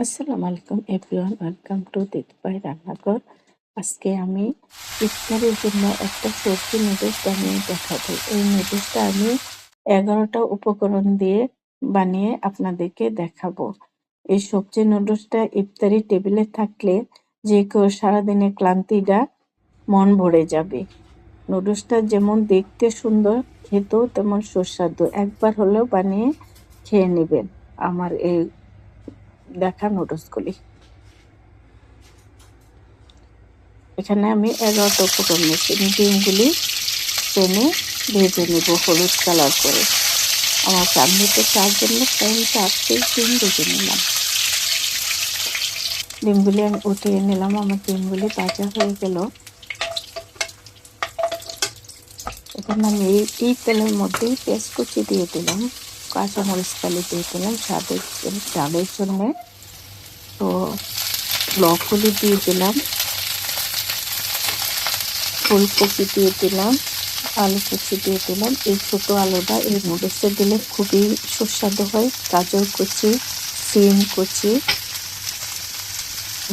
আসসালামু আলাইকুম everyone, welcome to দিদিভাই রান্নাঘর। আজকে আমি ইফতারের জন্য একটা সবজি নুডলস বানিয়ে দেখাবো। এই নুডলসটা আমি 11টা উপকরণ দিয়ে বানিয়ে আপনাদেরকে দেখাবো। এই সবজি নুডলসটা ইফতারি টেবিলে থাকলে যে কেউ সারাদিনের ক্লান্তিটা মন ভরে যাবে। নুডলসটা যেমন দেখতে সুন্দর, খেতেও তেমন সুস্বাদু। একবার হলেও বানিয়ে খেয়ে নেবেন আমার এই দেখা নুডলসগুলি। এখানে আমি 11টা উপকরণ নিয়েছি। ডিমগুলি টেনে ভেজে নেব হলুদ কালার করে। আমার ফ্যামিলিতে 4 জন্য তাই 4 পিস ডিম ভেজে নিলাম। ডিমগুলি আমি উঠিয়ে নিলাম। আমার ডিমগুলি ভাজা হয়ে গেল। এখানে আমি এই তেলের মধ্যেই পেঁয়াজ কুচি দিয়ে দিলাম, কাঁচামরিচ ফালি দিয়ে দিলাম ঝালের জন্যে। তো ব্রকলি দিয়ে দিলাম, ফুলকপি দিয়ে দিলাম, আলু কুচি দিয়ে দিলাম। এই ছোট আলুটা এই নুডলসে দিলে খুবই সুস্বাদু হয়। গাজর কুচি, সিম কুচি,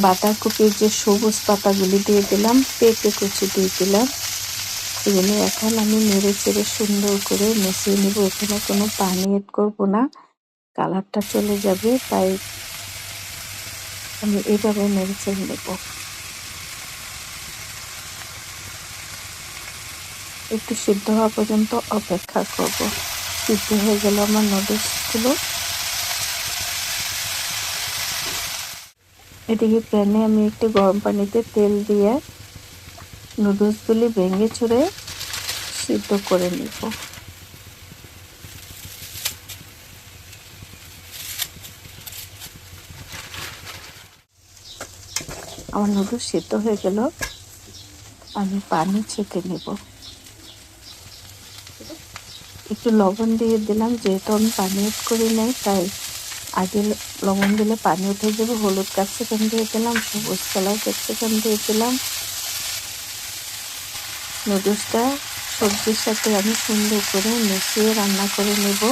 বাঁধাকপির যে সবুজ পাতাগুলি দিয়ে দিলাম, পেঁপে কুচি দিয়ে দিলাম। এগুলো এখন আমি নেড়ে চেড়ে সুন্দর করে মিশিয়ে নেব। এখানে কোনো পানি এড করবো না, কালারটা চলে যাবে, তাই আমি এইভাবে নেড়ে চেড়ে নেব। একটু সিদ্ধ হওয়া পর্যন্ত অপেক্ষা করব। সিদ্ধ হয়ে গেল আমার নুডলসগুলো। এদিকে প্যানে আমি একটু গরম পানিতে তেল দিয়ে নুডলসগুলি ভেঙে ছুঁড়ে সিদ্ধ করে নিব। আমার নুডলস সিদ্ধ হয়ে গেল, আমি পানি ছেঁকে নেব। একটু লবণ দিয়ে দিলাম, যেহেতু আমি পানি এড করি নাই তাই আগে লবণ দিলে পানি উঠে যাবে। হলুদ ক্যাপসিকাম দিয়ে দিলাম, সবুজ কালার ক্যাপসিকাম দিয়ে দিলাম। নুডলসটা সবজির সাথে আমি সুন্দর করে মিশিয়ে রান্না করে নেব।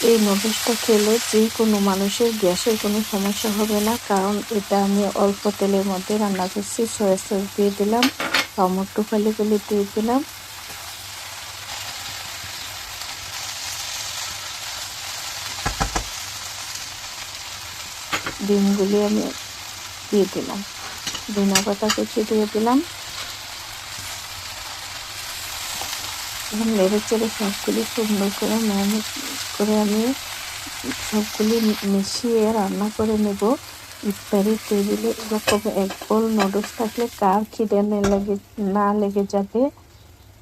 এই নুডলসটা খেলে যে কোনো মানুষের গ্যাসের কোনো সমস্যা হবে না, কারণ এটা আমি অল্প তেলের মধ্যে রান্না করছি। সয়া সস দিয়ে দিলাম, টমেটো ফালিগুলি দিয়ে দিলাম, ডিমগুলি আমি দিয়ে দিলাম, ধনিয়া পাতা কুচি দিয়ে দিলাম। এখন নেড়ে চেড়ে সবগুলি সুন্দর করে ম্যারিনেট করে আমি সবগুলি মিশিয়ে রান্না করে নেব। ইফতারির টেবিলে এরকম এক বোল নুডলস থাকলে কার খিদে না লেগে যাবে।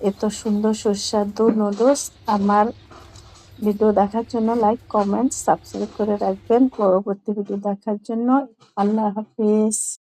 এত সুন্দর সুস্বাদু নুডলস। আমার ভিডিও দেখার জন্য লাইক, কমেন্ট, সাবস্ক্রাইব করে রাখবেন পরবর্তী ভিডিও দেখার জন্য। আল্লাহ হাফিজ।